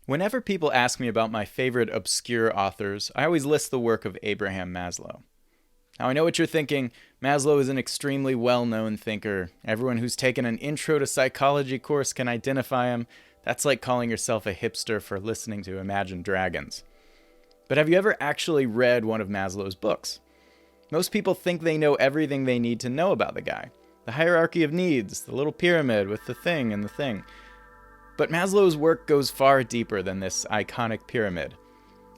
Whenever people ask me about my favorite obscure authors, I always list the work of Abraham Maslow. Now, I know what you're thinking. Maslow is an extremely well-known thinker. Everyone who's taken an intro to psychology course can identify him. That's like calling yourself a hipster for listening to Imagine Dragons. But have you ever actually read one of Maslow's books? Most people think they know everything they need to know about the guy. The hierarchy of needs, the little pyramid with the thing and the thing. But Maslow's work goes far deeper than this iconic pyramid,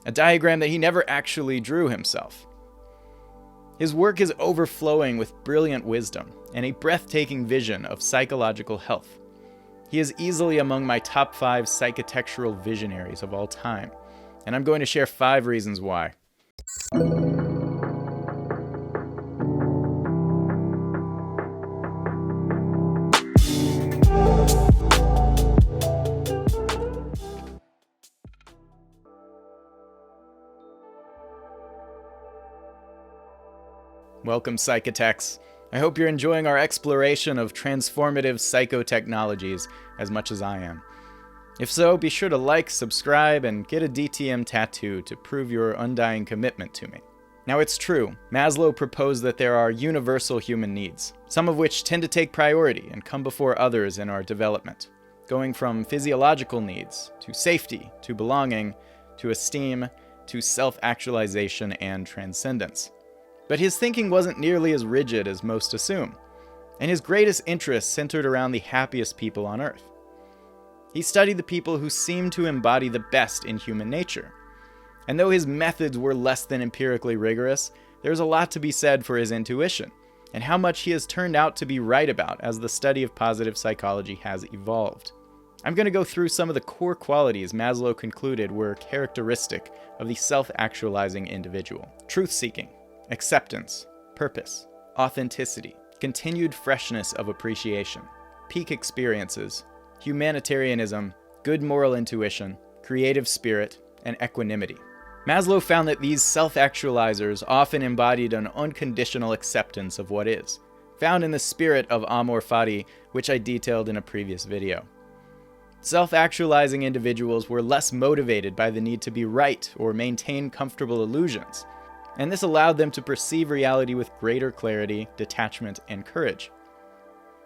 a diagram that he never actually drew himself. His work is overflowing with brilliant wisdom and a breathtaking vision of psychological health. He is easily among my top 5 psychitectural visionaries of all time, and I'm going to share 5 reasons why. Welcome, Psychitects. I hope you're enjoying our exploration of transformative psychotechnologies as much as I am. If so, be sure to like, subscribe, and get a DTM tattoo to prove your undying commitment to me. Now, it's true, Maslow proposed that there are universal human needs, some of which tend to take priority and come before others in our development, going from physiological needs, to safety, to belonging, to esteem, to self-actualization and transcendence. But his thinking wasn't nearly as rigid as most assume, and his greatest interests centered around the happiest people on Earth. He studied the people who seemed to embody the best in human nature. And though his methods were less than empirically rigorous, there's a lot to be said for his intuition, and how much he has turned out to be right about as the study of positive psychology has evolved. I'm going to go through some of the core qualities Maslow concluded were characteristic of the self-actualizing individual: truth-seeking, acceptance, purpose, authenticity, continued freshness of appreciation, peak experiences, humanitarianism, good moral intuition, creative spirit, and equanimity. Maslow found that these self-actualizers often embodied an unconditional acceptance of what is, found in the spirit of amor fati, which I detailed in a previous video. Self-actualizing individuals were less motivated by the need to be right or maintain comfortable illusions, and this allowed them to perceive reality with greater clarity, detachment, and courage.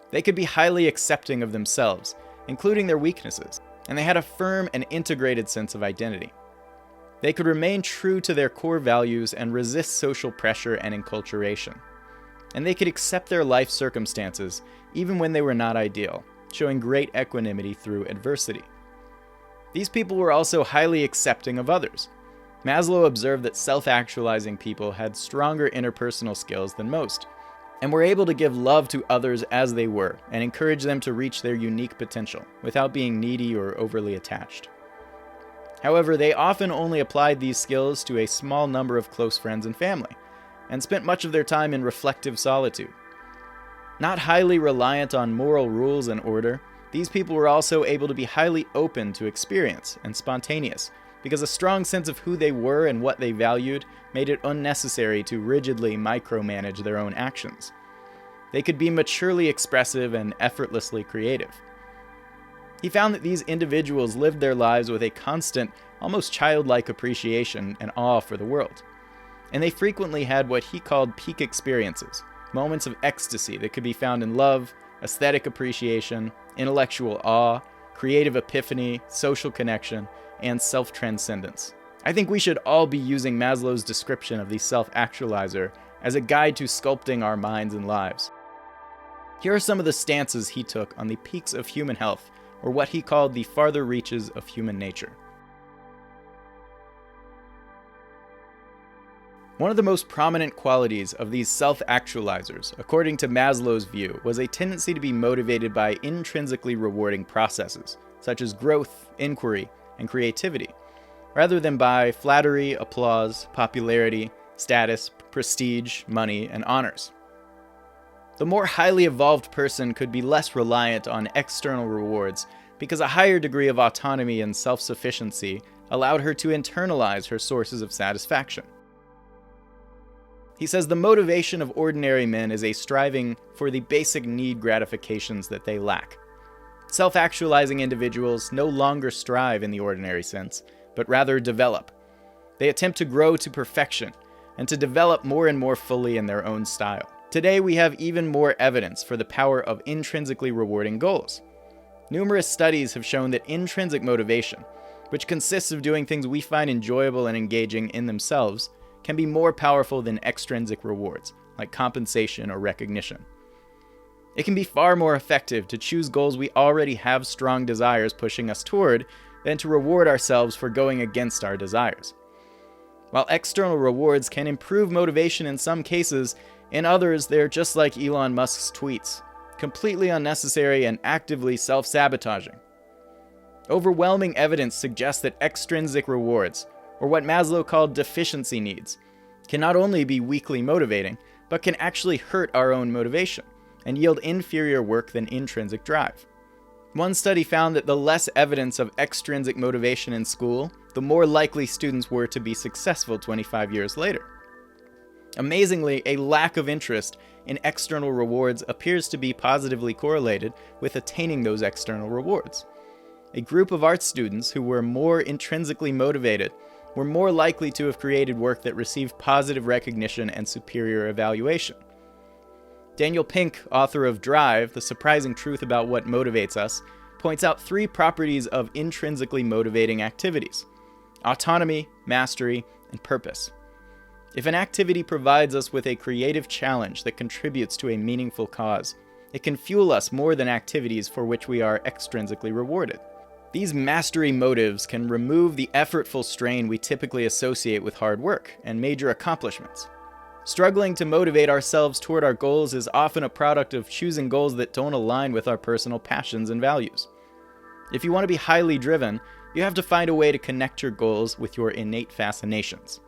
They could be highly accepting of themselves, including their weaknesses, and they had a firm and integrated sense of identity. They could remain true to their core values and resist social pressure and enculturation. And they could accept their life circumstances, even when they were not ideal, showing great equanimity through adversity. These people were also highly accepting of others. Maslow observed that self-actualizing people had stronger interpersonal skills than most, and were able to give love to others as they were, and encourage them to reach their unique potential, without being needy or overly attached. However, they often only applied these skills to a small number of close friends and family, and spent much of their time in reflective solitude. Not highly reliant on moral rules and order, these people were also able to be highly open to experience and spontaneous, because a strong sense of who they were and what they valued made it unnecessary to rigidly micromanage their own actions. They could be maturely expressive and effortlessly creative. He found that these individuals lived their lives with a constant, almost childlike appreciation and awe for the world. And they frequently had what he called peak experiences, moments of ecstasy that could be found in love, aesthetic appreciation, intellectual awe, creative epiphany, social connection, and self-transcendence. I think we should all be using Maslow's description of the self-actualizer as a guide to sculpting our minds and lives. Here are some of the stances he took on the peaks of human health, or what he called the farther reaches of human nature. One of the most prominent qualities of these self-actualizers, according to Maslow's view, was a tendency to be motivated by intrinsically rewarding processes, such as growth, inquiry, and creativity, rather than by flattery, applause, popularity, status, prestige, money, and honors. The more highly evolved person could be less reliant on external rewards because a higher degree of autonomy and self-sufficiency allowed her to internalize her sources of satisfaction. He says the motivation of ordinary men is a striving for the basic need gratifications that they lack. Self-actualizing individuals no longer strive in the ordinary sense, but rather develop. They attempt to grow to perfection and to develop more and more fully in their own style. Today, we have even more evidence for the power of intrinsically rewarding goals. Numerous studies have shown that intrinsic motivation, which consists of doing things we find enjoyable and engaging in themselves, can be more powerful than extrinsic rewards, like compensation or recognition. It can be far more effective to choose goals we already have strong desires pushing us toward than to reward ourselves for going against our desires. While external rewards can improve motivation in some cases, in others they're just like Elon Musk's tweets, completely unnecessary and actively self-sabotaging. Overwhelming evidence suggests that extrinsic rewards, or what Maslow called deficiency needs, can not only be weakly motivating, but can actually hurt our own motivation and yield inferior work than intrinsic drive. One study found that the less evidence of extrinsic motivation in school, the more likely students were to be successful 25 years later. Amazingly, a lack of interest in external rewards appears to be positively correlated with attaining those external rewards. A group of art students who were more intrinsically motivated were more likely to have created work that received positive recognition and superior evaluation. Daniel Pink, author of Drive, The Surprising Truth About What Motivates Us, points out 3 properties of intrinsically motivating activities: autonomy, mastery, and purpose. If an activity provides us with a creative challenge that contributes to a meaningful cause, it can fuel us more than activities for which we are extrinsically rewarded. These mastery motives can remove the effortful strain we typically associate with hard work and major accomplishments. Struggling to motivate ourselves toward our goals is often a product of choosing goals that don't align with our personal passions and values. If you want to be highly driven, you have to find a way to connect your goals with your innate fascinations.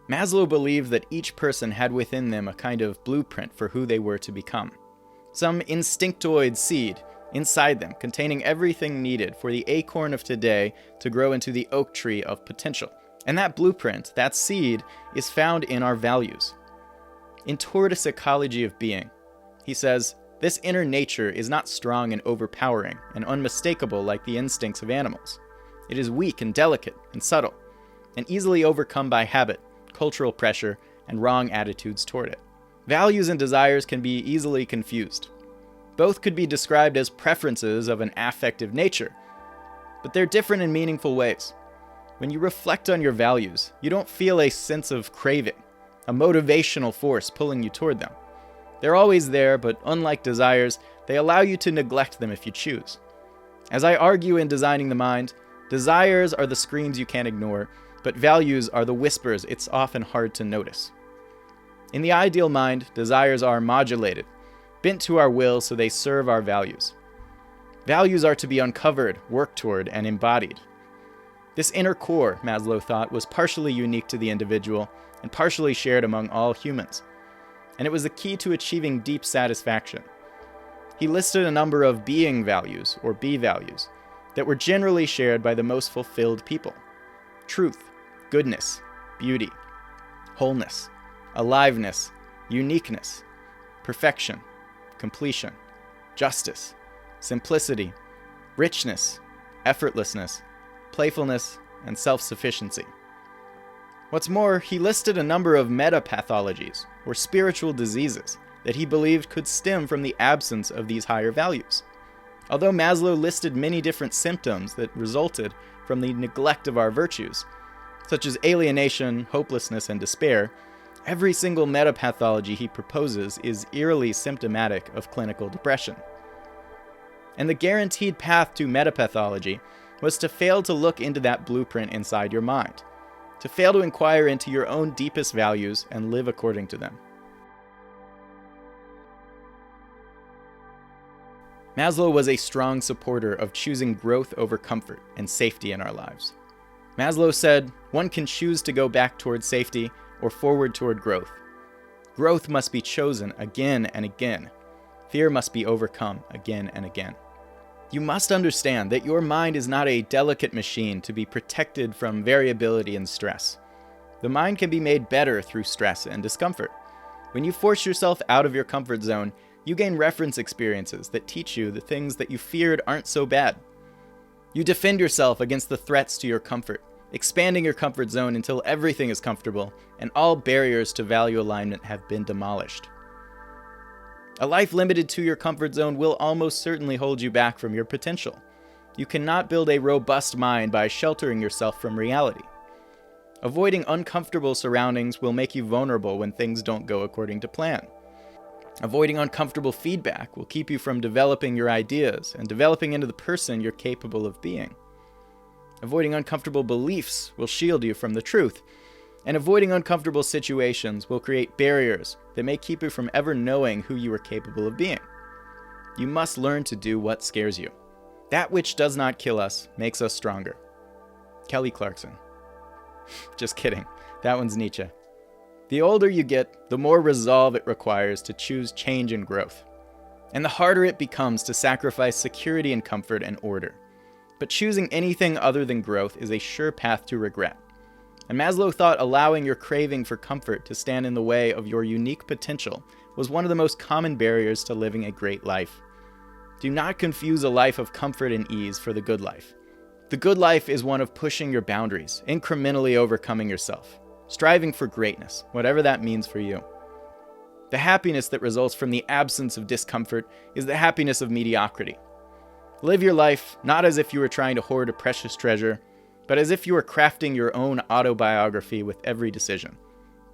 Maslow believed that each person had within them a kind of blueprint for who they were to become. Some instinctoid seed inside them, containing everything needed for the acorn of today to grow into the oak tree of potential. And that blueprint, that seed, is found in our values. In Toward a Psychology of Being, he says, "This inner nature is not strong and overpowering and unmistakable like the instincts of animals. It is weak and delicate and subtle, and easily overcome by habit, cultural pressure, and wrong attitudes toward it. Values and desires can be easily confused. Both could be described as preferences of an affective nature, but they're different in meaningful ways. When you reflect on your values, you don't feel a sense of craving, a motivational force pulling you toward them. They're always there, but unlike desires, they allow you to neglect them if you choose. As I argue in Designing the Mind, desires are the screams you can't ignore, but values are the whispers it's often hard to notice. In the ideal mind, desires are modulated, bent to our will so they serve our values. Values are to be uncovered, worked toward, and embodied. This inner core, Maslow thought, was partially unique to the individual and partially shared among all humans, and it was the key to achieving deep satisfaction. He listed a number of being values, or B values, that were generally shared by the most fulfilled people: truth, goodness, beauty, wholeness, aliveness, uniqueness, perfection, completion, justice, simplicity, richness, effortlessness, playfulness, and self-sufficiency. What's more, he listed a number of metapathologies, or spiritual diseases, that he believed could stem from the absence of these higher values. Although Maslow listed many different symptoms that resulted from the neglect of our virtues, such as alienation, hopelessness, and despair, every single metapathology he proposes is eerily symptomatic of clinical depression. And the guaranteed path to metapathology was to fail to look into that blueprint inside your mind, to fail to inquire into your own deepest values and live according to them. Maslow was a strong supporter of choosing growth over comfort and safety in our lives. Maslow said, "One can choose to go back toward safety or forward toward growth. Growth must be chosen again and again. Fear must be overcome again and again." You must understand that your mind is not a delicate machine to be protected from variability and stress. The mind can be made better through stress and discomfort. When you force yourself out of your comfort zone, you gain reference experiences that teach you the things that you feared aren't so bad. You defend yourself against the threats to your comfort, expanding your comfort zone until everything is comfortable and all barriers to value alignment have been demolished. A life limited to your comfort zone will almost certainly hold you back from your potential. You cannot build a robust mind by sheltering yourself from reality. Avoiding uncomfortable surroundings will make you vulnerable when things don't go according to plan. Avoiding uncomfortable feedback will keep you from developing your ideas and developing into the person you're capable of being. Avoiding uncomfortable beliefs will shield you from the truth. And avoiding uncomfortable situations will create barriers that may keep you from ever knowing who you are capable of being. You must learn to do what scares you. That which does not kill us makes us stronger. Kelly Clarkson. Just kidding. That one's Nietzsche. The older you get, the more resolve it requires to choose change and growth. And the harder it becomes to sacrifice security and comfort and order. But choosing anything other than growth is a sure path to regret. And Maslow thought allowing your craving for comfort to stand in the way of your unique potential was one of the most common barriers to living a great life. Do not confuse a life of comfort and ease for the good life. The good life is one of pushing your boundaries, incrementally overcoming yourself, striving for greatness, whatever that means for you. The happiness that results from the absence of discomfort is the happiness of mediocrity. Live your life not as if you were trying to hoard a precious treasure, but as if you were crafting your own autobiography with every decision.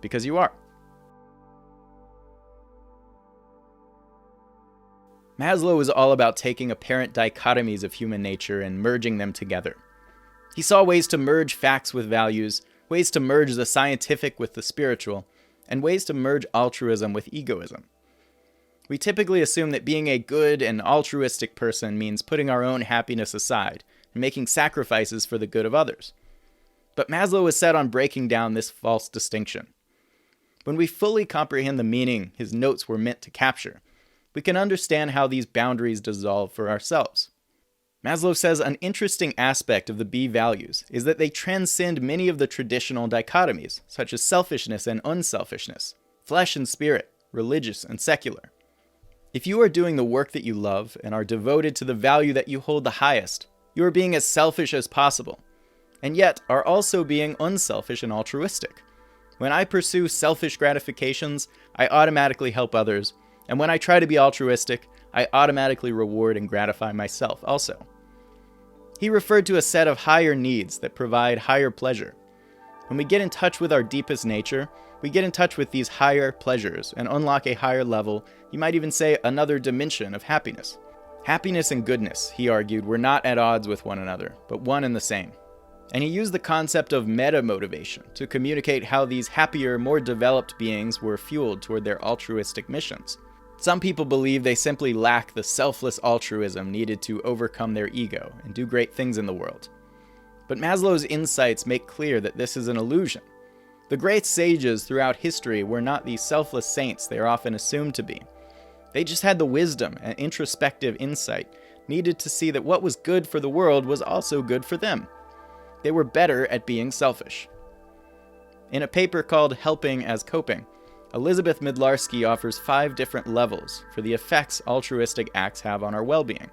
Because you are. Maslow is all about taking apparent dichotomies of human nature and merging them together. He saw ways to merge facts with values, ways to merge the scientific with the spiritual, and ways to merge altruism with egoism. We typically assume that being a good and altruistic person means putting our own happiness aside and making sacrifices for the good of others. But Maslow is set on breaking down this false distinction. When we fully comprehend the meaning his notes were meant to capture, we can understand how these boundaries dissolve for ourselves. Maslow says an interesting aspect of the B values is that they transcend many of the traditional dichotomies, such as selfishness and unselfishness, flesh and spirit, religious and secular. If you are doing the work that you love and are devoted to the value that you hold the highest, you are being as selfish as possible, and yet are also being unselfish and altruistic. When I pursue selfish gratifications, I automatically help others, and when I try to be altruistic, I automatically reward and gratify myself also. He referred to a set of higher needs that provide higher pleasure. When we get in touch with our deepest nature, we get in touch with these higher pleasures and unlock a higher level, you might even say another dimension of happiness. Happiness and goodness, he argued, were not at odds with one another, but one and the same. And he used the concept of meta-motivation to communicate how these happier, more developed beings were fueled toward their altruistic missions. Some people believe they simply lack the selfless altruism needed to overcome their ego and do great things in the world. But Maslow's insights make clear that this is an illusion. The great sages throughout history were not the selfless saints they are often assumed to be. They just had the wisdom and introspective insight needed to see that what was good for the world was also good for them. They were better at being selfish. In a paper called Helping as Coping, Elizabeth Midlarsky offers 5 different levels for the effects altruistic acts have on our well-being.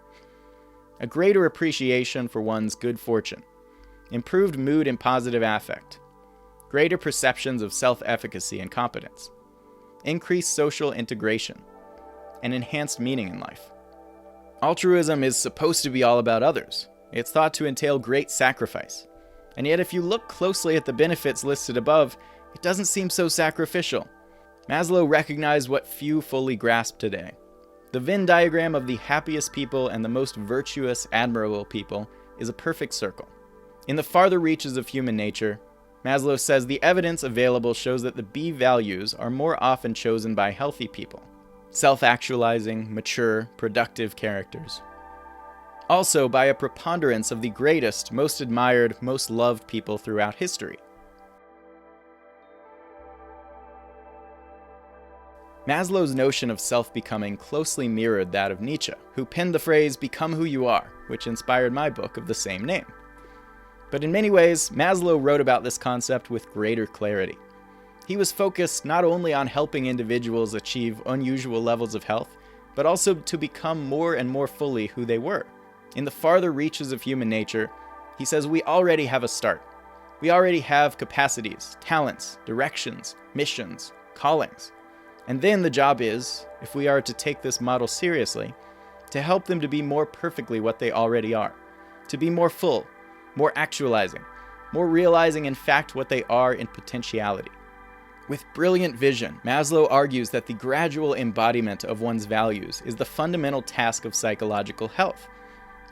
A greater appreciation for one's good fortune, improved mood and positive affect, greater perceptions of self-efficacy and competence, increased social integration, and enhanced meaning in life. Altruism is supposed to be all about others. It's thought to entail great sacrifice. And yet if you look closely at the benefits listed above, it doesn't seem so sacrificial. Maslow recognized what few fully grasp today. The Venn diagram of the happiest people and the most virtuous, admirable people is a perfect circle. In the farther reaches of human nature, Maslow says the evidence available shows that the B values are more often chosen by healthy people, self-actualizing, mature, productive characters. Also by a preponderance of the greatest, most admired, most loved people throughout history. Maslow's notion of self-becoming closely mirrored that of Nietzsche, who penned the phrase, "Become who you are," which inspired my book of the same name. But in many ways, Maslow wrote about this concept with greater clarity. He was focused not only on helping individuals achieve unusual levels of health, but also to become more and more fully who they were. In the farther reaches of human nature, he says we already have a start. We already have capacities, talents, directions, missions, callings. And then the job is, if we are to take this model seriously, to help them to be more perfectly what they already are, to be more full, more actualizing, more realizing in fact what they are in potentiality. With brilliant vision, Maslow argues that the gradual embodiment of one's values is the fundamental task of psychological health.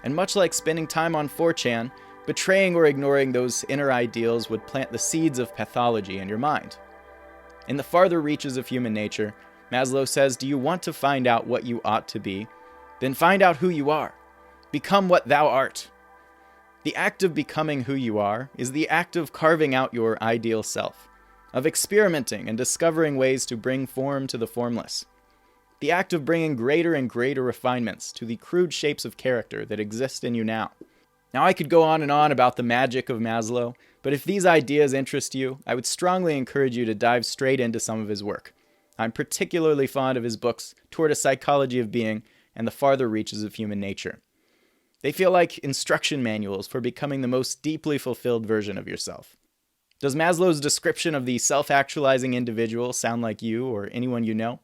And much like spending time on 4chan, betraying or ignoring those inner ideals would plant the seeds of pathology in your mind. In the farther reaches of human nature, Maslow says, do you want to find out what you ought to be? Then find out who you are. Become what thou art. The act of becoming who you are is the act of carving out your ideal self, of experimenting and discovering ways to bring form to the formless. The act of bringing greater and greater refinements to the crude shapes of character that exist in you now. Now, I could go on and on about the magic of Maslow, but if these ideas interest you, I would strongly encourage you to dive straight into some of his work. I'm particularly fond of his books, Toward a Psychology of Being and The Farther Reaches of Human Nature. They feel like instruction manuals for becoming the most deeply fulfilled version of yourself. Does Maslow's description of the self-actualizing individual sound like you or anyone you know?